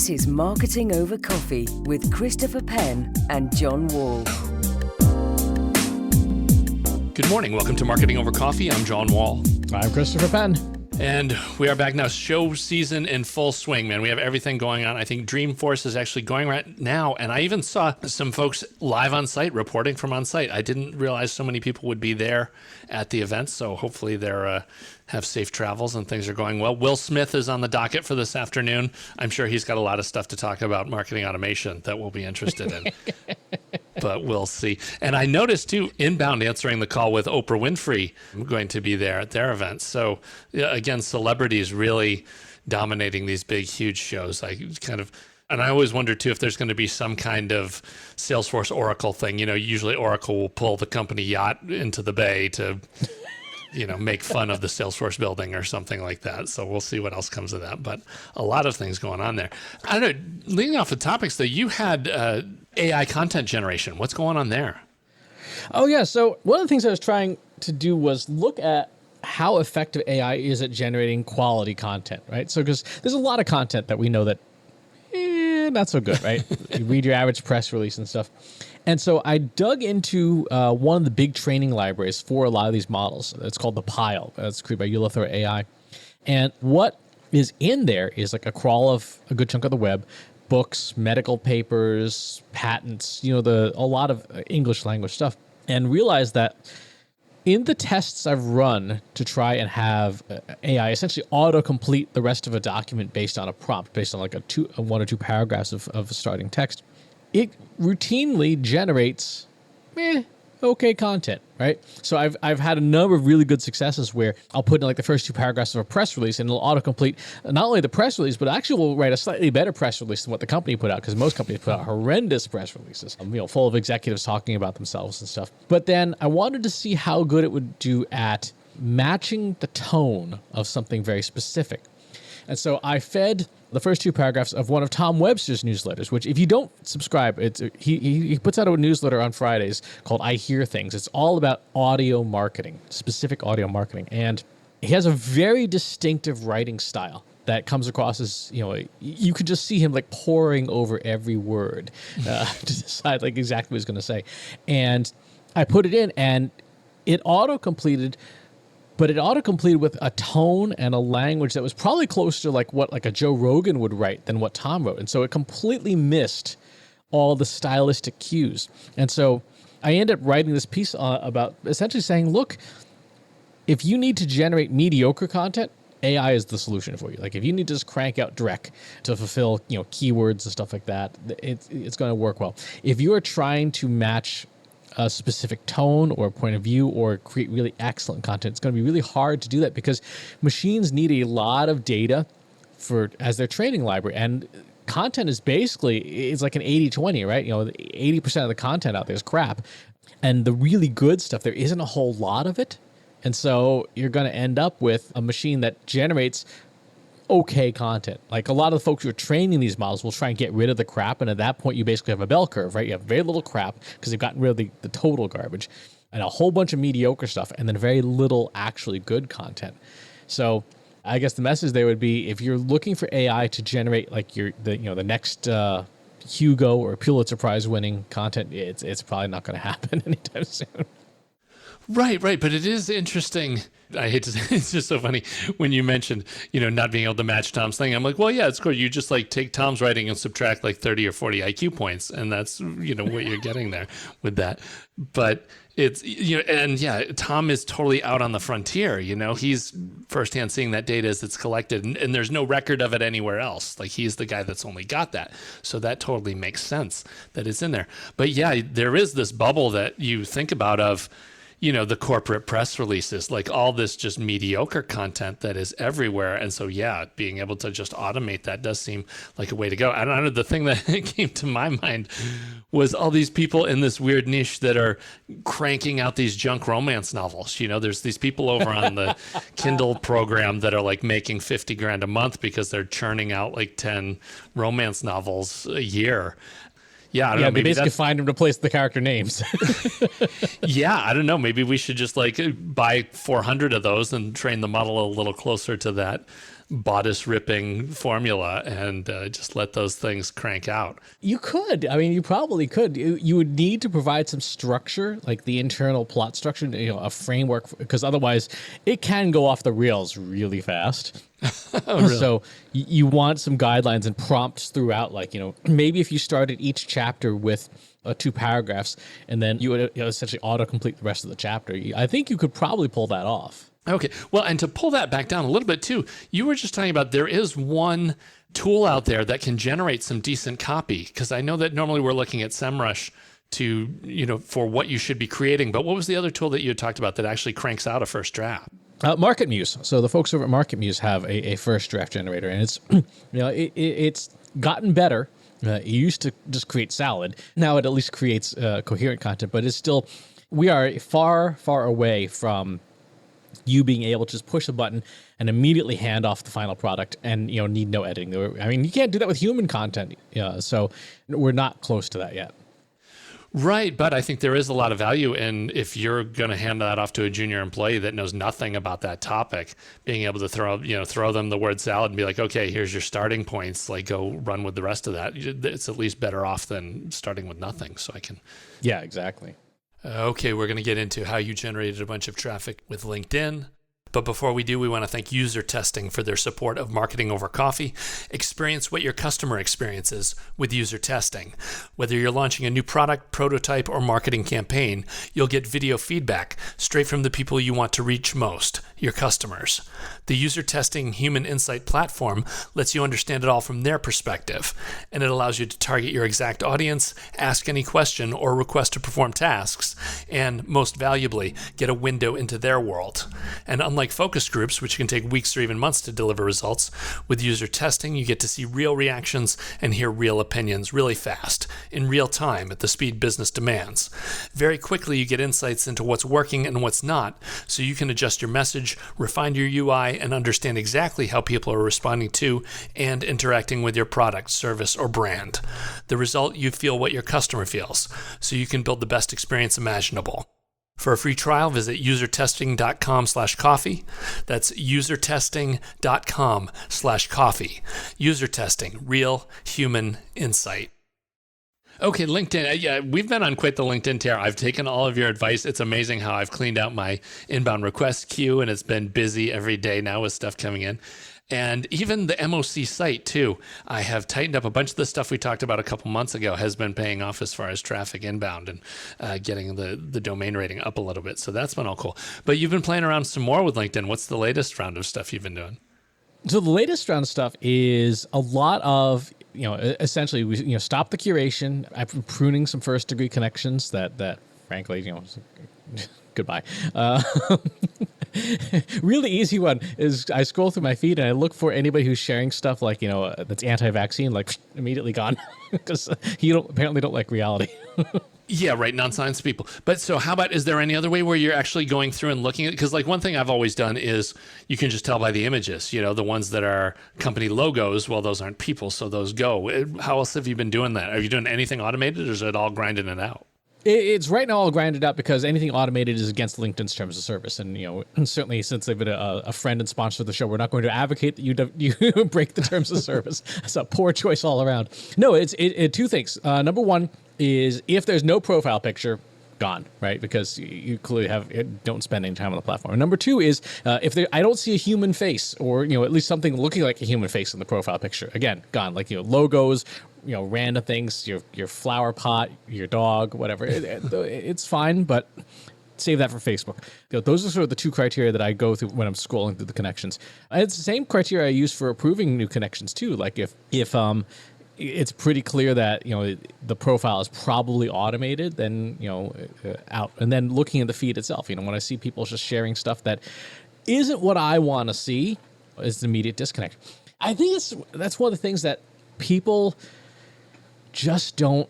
This is Marketing Over Coffee with Christopher Penn and John Wall. Good morning. Welcome to Marketing Over Coffee. I'm John Wall. I'm Christopher Penn. And we are back now. Show season in full swing, man. We have everything going on. I think Dreamforce is actually going right now. And I even saw some folks live on site, reporting from on site. I didn't realize so many people would be there at the event. So hopefully they're have safe travels and things are going well. Will Smith is on the docket for this afternoon. I'm sure he's got a lot of stuff to talk about marketing automation that we'll be interested in. But we'll see. And I noticed, too, Inbound answering the call with Oprah Winfrey going to be there at their event. So, again, celebrities really dominating these big, huge shows. And I always wonder, too, if there's going to be some kind of Salesforce Oracle thing. You know, usually Oracle will pull the company yacht into the bay to, make fun of the Salesforce building or something like that. So we'll see what else comes of that. But a lot of things going on there. I don't know, leading off the topics, though, you had AI content generation. What's going on there? Oh, yeah. So one of the things I was trying to do was look at how effective AI is at generating quality content, right? So because there's a lot of content that we know that not so good, right? You read your average press release and stuff. And so I dug into one of the big training libraries for a lot of these models. It's called the Pile. It's created by Ulithor AI. And what is in there is like a crawl of a good chunk of the web, books, medical papers, patents, a lot of English language stuff. And realized that in the tests I've run to try and have AI essentially autocomplete the rest of a document based on a prompt, based on like one or two paragraphs of starting text, it routinely generates okay content, right? So I've had a number of really good successes where I'll put in like the first two paragraphs of a press release and it'll autocomplete not only the press release, but actually will write a slightly better press release than what the company put out, because most companies put out horrendous press releases, full of executives talking about themselves and stuff. But then I wanted to see how good it would do at matching the tone of something very specific. And so I fed the first two paragraphs of one of Tom Webster's newsletters, which if you don't subscribe, he puts out a newsletter on Fridays called I Hear Things. It's all about audio marketing, specific audio marketing. And he has a very distinctive writing style that comes across as, you could just see him like poring over every word to decide like exactly what he's going to say. And I put it in and it auto-completed, but it auto-completed with a tone and a language that was probably closer to like what like a Joe Rogan would write than what Tom wrote. And so it completely missed all the stylistic cues. And so I ended up writing this piece about essentially saying, look, if you need to generate mediocre content, AI is the solution for you. Like if you need to just crank out Drek to fulfill, keywords and stuff like that, it's going to work well. If you are trying to match a specific tone or point of view or create really excellent content, it's going to be really hard to do that because machines need a lot of data as their training library. And content is basically, it's like an 80-20, right? 80% of the content out there is crap. And the really good stuff, there isn't a whole lot of it. And so you're going to end up with a machine that generates okay content. Like a lot of the folks who are training these models will try and get rid of the crap. And at that point, you basically have a bell curve, right? You have very little crap because they've gotten rid of the total garbage and a whole bunch of mediocre stuff and then very little actually good content. So I guess the message there would be if you're looking for AI to generate like the next Hugo or Pulitzer Prize winning content, it's probably not going to happen anytime soon. Right. But it is interesting. I hate to say it's just so funny when you mentioned, not being able to match Tom's thing. I'm like, well, yeah, it's cool. You just like take Tom's writing and subtract like 30 or 40 IQ points. And that's, what you're getting there with that. But it's, and yeah, Tom is totally out on the frontier. He's firsthand seeing that data as it's collected and there's no record of it anywhere else. Like he's the guy that's only got that. So that totally makes sense that it's in there. But yeah, there is this bubble that you think about of, the corporate press releases, like all this just mediocre content that is everywhere. And so, yeah, being able to just automate that does seem like a way to go. I don't know. The thing that came to my mind was all these people in this weird niche that are cranking out these junk romance novels. There's these people over on the Kindle program that are like making $50,000 a month because they're churning out like 10 romance novels a year. Yeah, I don't know. They basically find them to replace the character names. Yeah, I don't know. Maybe we should just like buy 400 of those and train the model a little closer to that bodice ripping formula and just let those things crank out. You could. I mean, you probably could. You would need to provide some structure, like the internal plot structure, a framework, because otherwise it can go off the rails really fast. Oh, really? So you want some guidelines and prompts throughout, like, maybe if you started each chapter with 2 paragraphs and then you would essentially autocomplete the rest of the chapter. I think you could probably pull that off. Okay. Well, and to pull that back down a little bit too, you were just talking about there is one tool out there that can generate some decent copy, because I know that normally we're looking at SEMrush to, for what you should be creating. But what was the other tool that you had talked about that actually cranks out a first draft? MarketMuse. So the folks over at MarketMuse have a first draft generator, and it's it's gotten better. It used to just create salad. Now it at least creates coherent content, but it's still, we are far, far away from you being able to just push a button and immediately hand off the final product and need no editing. I mean, you can't do that with human content. So we're not close to that yet. Right, but I think there is a lot of value in, if you're going to hand that off to a junior employee that knows nothing about that topic, being able to throw them the word salad and be like, okay, here's your starting points, like go run with the rest of that. It's at least better off than starting with nothing. So I can. Yeah, exactly. Okay, we're going to get into how you generated a bunch of traffic with LinkedIn. But before we do, we want to thank User Testing for their support of Marketing Over Coffee. Experience what your customer experiences with User Testing. Whether you're launching a new product, prototype, or marketing campaign, you'll get video feedback straight from the people you want to reach most, your customers. The User Testing Human Insight platform lets you understand it all from their perspective, and it allows you to target your exact audience, ask any question, or request to perform tasks, and most valuably, get a window into their world. And unlike focus groups, which can take weeks or even months to deliver results, with User Testing, you get to see real reactions and hear real opinions really fast, in real time at the speed business demands. Very quickly, you get insights into what's working and what's not, so you can adjust your message, refine your UI, and understand exactly how people are responding to and interacting with your product, service, or brand. The result, you feel what your customer feels, so you can build the best experience imaginable. For a free trial, visit usertesting.com/coffee. That's usertesting.com/coffee. User Testing, real human insight. Okay, LinkedIn. Yeah, we've been on quite the LinkedIn tear. I've taken all of your advice. It's amazing how I've cleaned out my inbound request queue, and it's been busy every day now with stuff coming in. And even the MOC site too, I have tightened up a bunch of the stuff we talked about a couple months ago has been paying off as far as traffic inbound and getting the domain rating up a little bit. So that's been all cool. But you've been playing around some more with LinkedIn. What's the latest round of stuff you've been doing? So the latest round of stuff is a lot of, essentially we, stop the curation. I've been pruning some first degree connections that frankly, goodbye. Really easy one is I scroll through my feed and I look for anybody who's sharing stuff like, that's anti-vaccine, like immediately gone, because you apparently don't like reality. Yeah, right. Non-science people. But so how about, is there any other way where you're actually going through and looking at, because like one thing I've always done is you can just tell by the images, the ones that are company logos, well, those aren't people, so those go. How else have you been doing that? Are you doing anything automated, or is it all grinding it out? It's right now all grinded out because anything automated is against LinkedIn's terms of service. And, certainly since they've been a friend and sponsor of the show, we're not going to advocate that you break the terms of service. It's a poor choice all around. No, it's two things. Number one is if there's no profile picture, gone, right? Because you clearly don't spend any time on the platform. And number two is if I don't see a human face, or at least something looking like a human face in the profile picture, again, gone. Like logos, random things, your flower pot, your dog, whatever. It's fine, but save that for Facebook. Those are sort of the two criteria that I go through when I'm scrolling through the connections. And it's the same criteria I use for approving new connections too. Like if it's pretty clear that the profile is probably automated, then out. And then looking at the feed itself, when I see people just sharing stuff that isn't what I want to see, is an immediate disconnect. I think that's one of the things that people just don't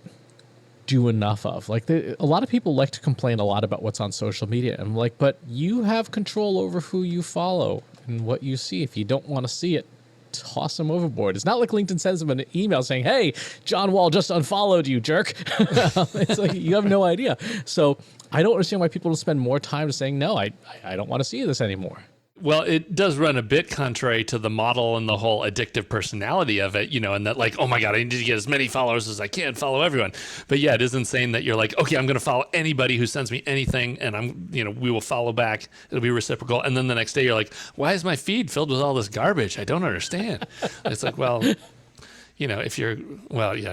do enough of. Like a lot of people like to complain a lot about what's on social media. And I'm like, but you have control over who you follow and what you see. If you don't want to see it, toss them overboard. It's not like LinkedIn sends them an email saying, hey, John Wall just unfollowed you, jerk. It's like, you have no idea. So I don't understand why people don't spend more time saying, no, I don't want to see this anymore. Well, it does run a bit contrary to the model and the whole addictive personality of it, and that like, oh my God, I need to get as many followers as I can, follow everyone. But yeah, it is insane that you're like, okay, I'm going to follow anybody who sends me anything and we will follow back. It'll be reciprocal. And then the next day you're like, why is my feed filled with all this garbage? I don't understand. It's like, well, if you're,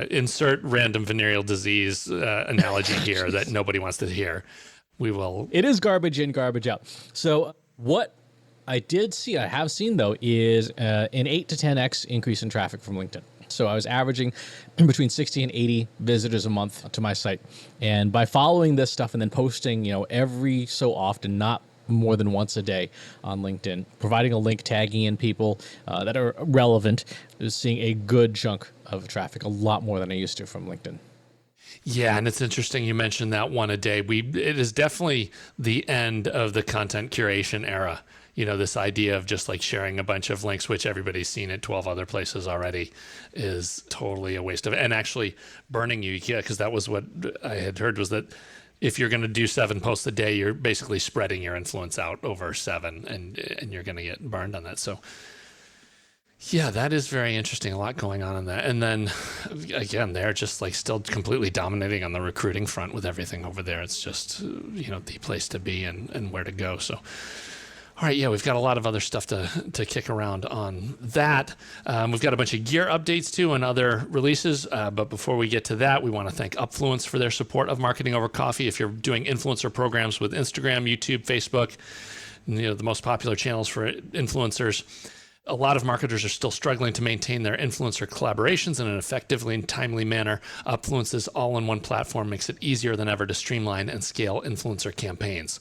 insert random venereal disease analogy here that nobody wants to hear. It is garbage in, garbage out. So what I have seen though, is an 8 to 10x increase in traffic from LinkedIn. So I was averaging between 60 and 80 visitors a month to my site. And by following this stuff and then posting, every so often, not more than once a day on LinkedIn, providing a link, tagging in people that are relevant, is seeing a good chunk of traffic, a lot more than I used to from LinkedIn. Yeah, and it's interesting you mentioned that one a day. It is definitely the end of the content curation era. This idea of just like sharing a bunch of links, which everybody's seen at 12 other places already, is totally a waste of it. And actually burning you, because that was what I had heard, was that if you're going to do 7 posts a day, you're basically spreading your influence out over 7, and you're going to get burned on that. So yeah, that is very interesting. A lot going on in that. And then again, they're just like still completely dominating on the recruiting front with everything over there. It's just, the place to be and where to go. So, all right, yeah, we've got a lot of other stuff to kick around on that. We've got a bunch of gear updates too and other releases. But before we get to that, we want to thank Upfluence for their support of Marketing Over Coffee. If you're doing influencer programs with Instagram, YouTube, Facebook, the most popular channels for influencers, a lot of marketers are still struggling to maintain their influencer collaborations in an effectively and timely manner. Upfluence's all-in-one platform makes it easier than ever to streamline and scale influencer campaigns.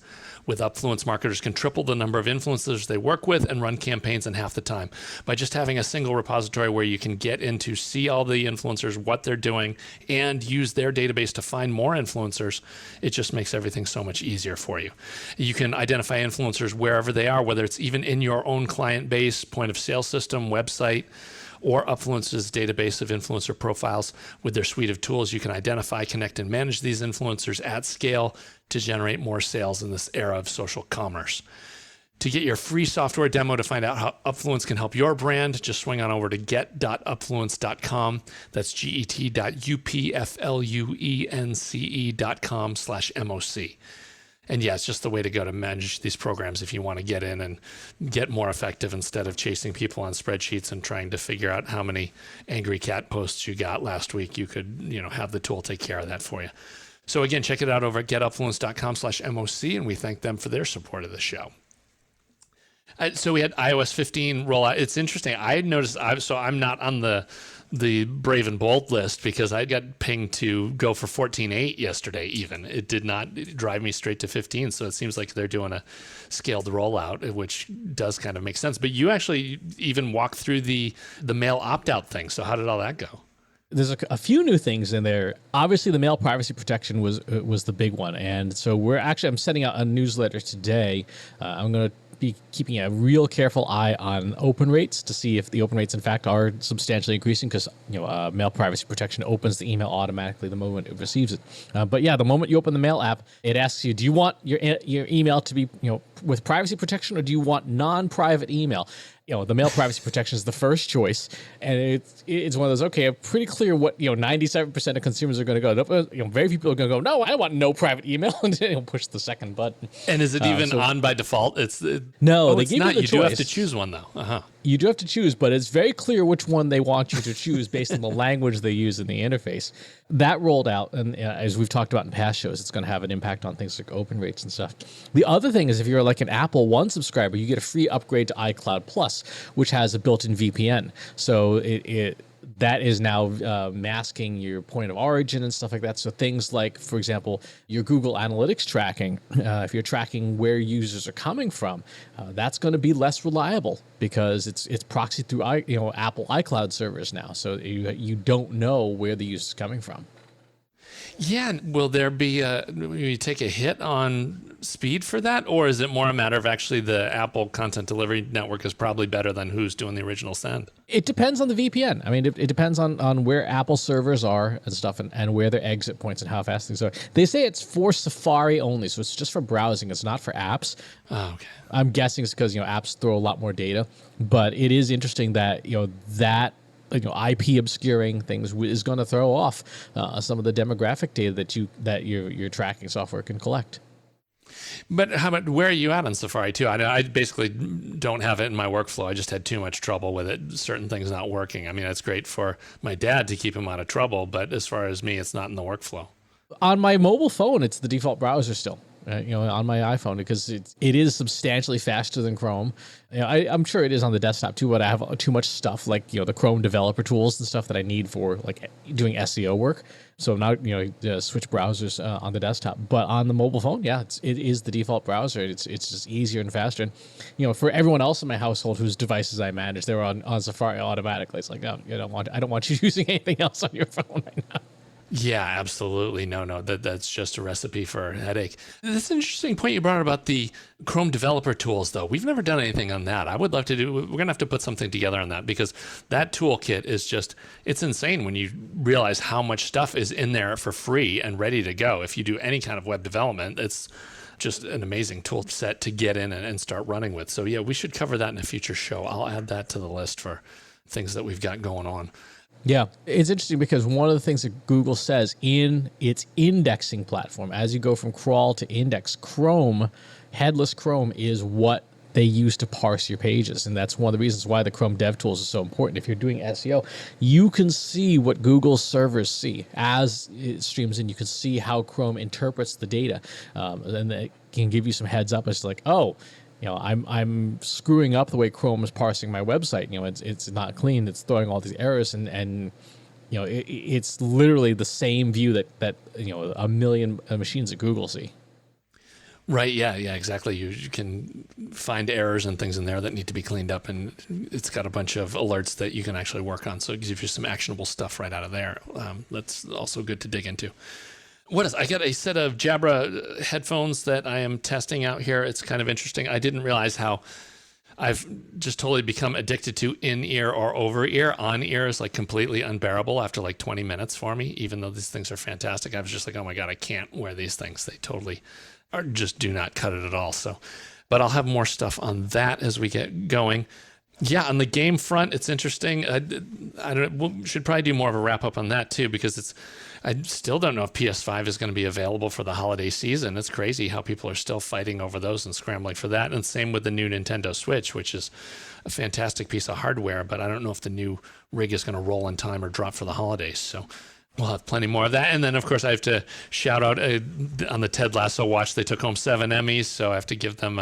With Upfluence, marketers can triple the number of influencers they work with and run campaigns in half the time by just having a single repository where you can get in to see all the influencers, what they're doing, and use their database to find more influencers. It just makes everything so much easier for you. You can identify influencers wherever they are, whether it's even in your own client base, point of sale system, website, or Upfluence's database of influencer profiles. With their suite of tools, you can identify, connect, and manage these influencers at scale to generate more sales in this era of social commerce. To get your free software demo to find out how Upfluence can help your brand, just swing on over to get.upfluence.com. That's get.upfluence.com/MOC. And yeah, it's just the way to go to manage these programs if you want to get in and get more effective instead of chasing people on spreadsheets and trying to figure out how many angry cat posts you got last week. You could, have the tool take care of that for you. So again, check it out over at getupfluence.com/MOC, and we thank them for their support of the show. So we had iOS 15 rollout. It's interesting. I had noticed, I'm not on the brave and bold list because I got pinged to go for 14.8 yesterday even. It did not drive me straight to 15, so it seems like they're doing a scaled rollout, which does kind of make sense. But you actually even walked through the mail opt-out thing, so how did all that go? There's a few new things in there. Obviously, the mail privacy protection was the big one, and so I'm sending out a newsletter today. I'm going to be keeping a real careful eye on open rates to see if the open rates in fact are substantially increasing, because mail privacy protection opens the email automatically the moment it receives it. But yeah, the moment you open the mail app, it asks you, do you want your email to be with privacy protection, or do you want non-private email? The mail privacy protection is the first choice, and it's one of those, okay, I'm pretty clear what 97% of consumers are going to go. Very few people are going to go, no, I want no private email, and then push the second button. And is it even on by default? No, they give you the choice. You do have to choose one though. Uh-huh. You do have to choose, but it's very clear which one they want you to choose based on the language they use in the interface. That rolled out, and as we've talked about in past shows, it's going to have an impact on things like open rates and stuff. The other thing is, if you're like an Apple One subscriber, you get a free upgrade to iCloud Plus, which has a built-in VPN. So that is now masking your point of origin and stuff like that. So things like, for example, your Google Analytics tracking, if you're tracking where users are coming from, that's going to be less reliable because it's proxied through Apple iCloud servers now. So you don't know where the user's coming from. Yeah, and will there be will you take a hit on speed for that, or is it more a matter of actually the Apple content delivery network is probably better than who's doing the original send? It depends on the VPN. I mean, it depends on where Apple servers are and stuff, and where their exit points and how fast things are. They say it's for Safari only, so it's just for browsing. It's not for apps. Oh, okay. I'm guessing it's because apps throw a lot more data, but it is interesting that that IP obscuring things is going to throw off some of the demographic data that your tracking software can collect. But how about where are you at on Safari too? I basically don't have it in my workflow. I just had too much trouble with it. Certain things not working. I mean, it's great for my dad to keep him out of trouble, but as far as me, it's not in the workflow. On my mobile phone, it's the default browser still. On my iPhone, because it is substantially faster than Chrome. I'm sure it is on the desktop too, but I have too much stuff like the Chrome developer tools and stuff that I need for like doing SEO work. So now switch browsers on the desktop, but on the mobile phone, it is the default browser. It's just easier and faster. And for everyone else in my household whose devices I manage, they're on Safari automatically. It's like, no, I don't want you using anything else on your phone right now. Yeah, absolutely. No, that's just a recipe for a headache. That's an interesting point you brought up about the Chrome developer tools, though. We've never done anything on that. I would love to do. We're going to have to put something together on that, because that toolkit is it's insane when you realize how much stuff is in there for free and ready to go. If you do any kind of web development, it's just an amazing tool set to get in and start running with. So yeah, we should cover that in a future show. I'll add that to the list for things that we've got going on. Yeah, it's interesting because one of the things that Google says in its indexing platform, as you go from crawl to index, headless Chrome is what they use to parse your pages. And that's one of the reasons why the Chrome DevTools is so important. If you're doing SEO, you can see what Google's servers see as it streams in. You can see how Chrome interprets the data. And it can give you some heads up as like, I'm screwing up the way Chrome is parsing my website. It's not clean. It's throwing all these errors, and it's literally the same view that a million machines at Google see. Right. Yeah. Exactly. You can find errors and things in there that need to be cleaned up, and it's got a bunch of alerts that you can actually work on. So it gives you some actionable stuff right out of there. That's also good to dig into. What is? I got a set of Jabra headphones that I am testing out here. It's kind of interesting. I didn't realize how I've just totally become addicted to in-ear or over-ear. On-ear is like completely unbearable after like 20 minutes for me, even though these things are fantastic. I was just like, oh my God, I can't wear these things. They totally just do not cut it at all. So, but I'll have more stuff on that as we get going. Yeah, on the game front, it's interesting. We should probably do more of a wrap up on that too, because I still don't know if PS5 is going to be available for the holiday season. It's crazy how people are still fighting over those and scrambling for that. And same with the new Nintendo Switch, which is a fantastic piece of hardware, but I don't know if the new rig is going to roll in time or drop for the holidays. So we'll have plenty more of that. And then, of course, I have to shout out on the Ted Lasso watch, they took home 7 Emmys, so I have to give them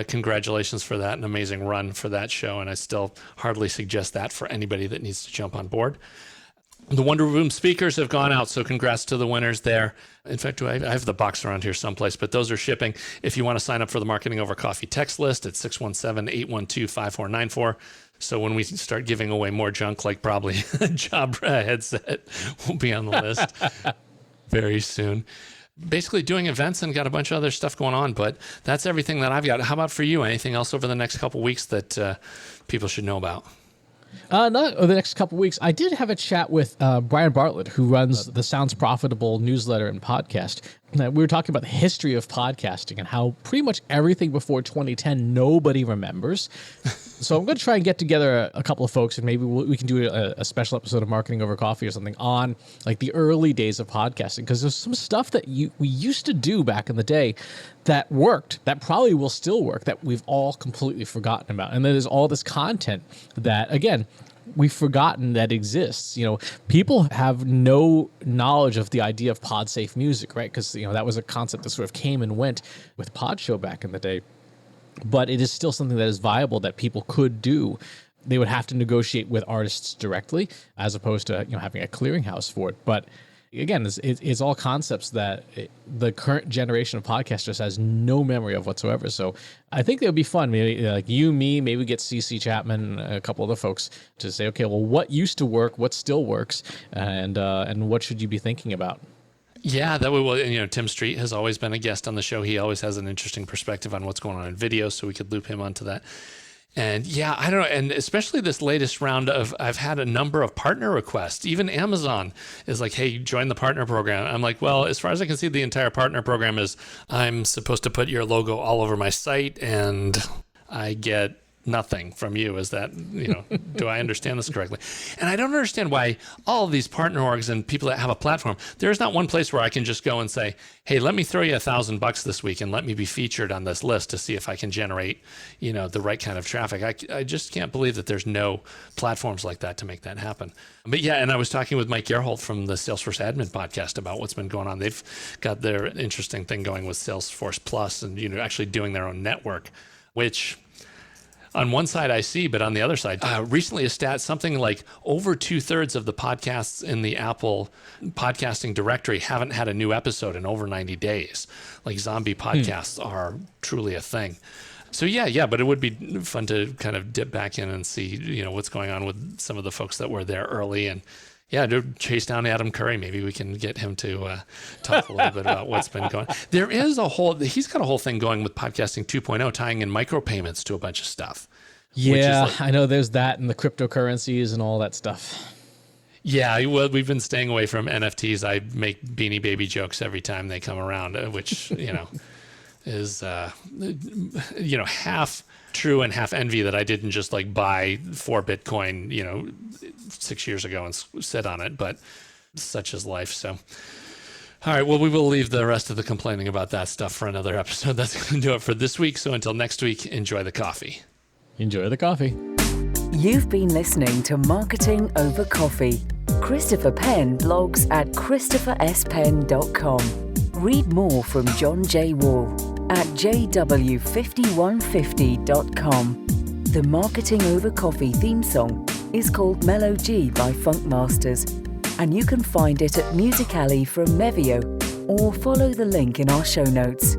congratulations for that, an amazing run for that show. And I still hardly suggest that for anybody that needs to jump on board. The Wonder Room speakers have gone out, so congrats to the winners there. In fact, I have the box around here someplace, but those are shipping. If you want to sign up for the Marketing Over Coffee text list, it's 617-812-5494. So when we start giving away more junk, like probably a Jabra headset, will be on the list very soon. Basically doing events and got a bunch of other stuff going on, but that's everything that I've got. How about for you? Anything else over the next couple of weeks that people should know about? Not over the next couple of weeks. I did have a chat with Brian Bartlett, who runs the Sounds Profitable newsletter and podcast. We were talking about the history of podcasting and how pretty much everything before 2010 nobody remembers. So I'm going to try and get together a couple of folks, and maybe we can do a special episode of Marketing Over Coffee or something on like the early days of podcasting, because there's some stuff that we used to do back in the day that worked, that probably will still work, that we've all completely forgotten about. And then there's all this content that, again, we've forgotten that exists. People have no knowledge of the idea of pod safe music, right? Because that was a concept that sort of came and went with Podshow back in the day. But it is still something that is viable that people could do. They would have to negotiate with artists directly, as opposed to having a clearinghouse for it. But again, it's all concepts that the current generation of podcasters has no memory of whatsoever. So I think it would be fun. Maybe like you, me, maybe get CC Chapman, a couple other folks to say, okay, well, what used to work, what still works, and what should you be thinking about? Yeah, that way. Well, Tim Street has always been a guest on the show. He always has an interesting perspective on what's going on in video, so we could loop him onto that. And yeah, I don't know. And especially this latest round I've had a number of partner requests. Even Amazon is like, hey, join the partner program. I'm like, well, as far as I can see, the entire partner program is I'm supposed to put your logo all over my site and I get nothing from you. Is that, do I understand this correctly? And I don't understand why all of these partner orgs and people that have a platform, there's not one place where I can just go and say, hey, let me throw you $1,000 this week and let me be featured on this list to see if I can generate, the right kind of traffic. I just can't believe that there's no platforms like that to make that happen. But yeah, and I was talking with Mike Gerholt from the Salesforce Admin podcast about what's been going on. They've got their interesting thing going with Salesforce Plus and, actually doing their own network, which on one side I see, but on the other side, recently a stat, something like over 2/3 of the podcasts in the Apple podcasting directory haven't had a new episode in over 90 days. Like zombie podcasts are truly a thing. So yeah, but it would be fun to kind of dip back in and see, what's going on with some of the folks that were there early and to chase down Adam Curry. Maybe we can get him to talk a little bit about what's been going on. There is he's got a whole thing going with podcasting 2.0, tying in micropayments to a bunch of stuff. Yeah, I know there's that and the cryptocurrencies and all that stuff. Yeah, well, we've been staying away from NFTs. I make Beanie Baby jokes every time they come around, which, is, half true and half envy that I didn't just buy 4 Bitcoin, 6 years ago and sit on it, but such is life. So, all right, well, we will leave the rest of the complaining about that stuff for another episode. That's going to do it for this week. So until next week, enjoy the coffee. Enjoy the coffee. You've been listening to Marketing Over Coffee. Christopher Penn blogs at christopherspenn.com. Read more from John J. Wall at www.5150.com. The Marketing Over Coffee theme song is called Mellow G by Funkmasters, and you can find it at Musical.ly from Mevio or follow the link in our show notes.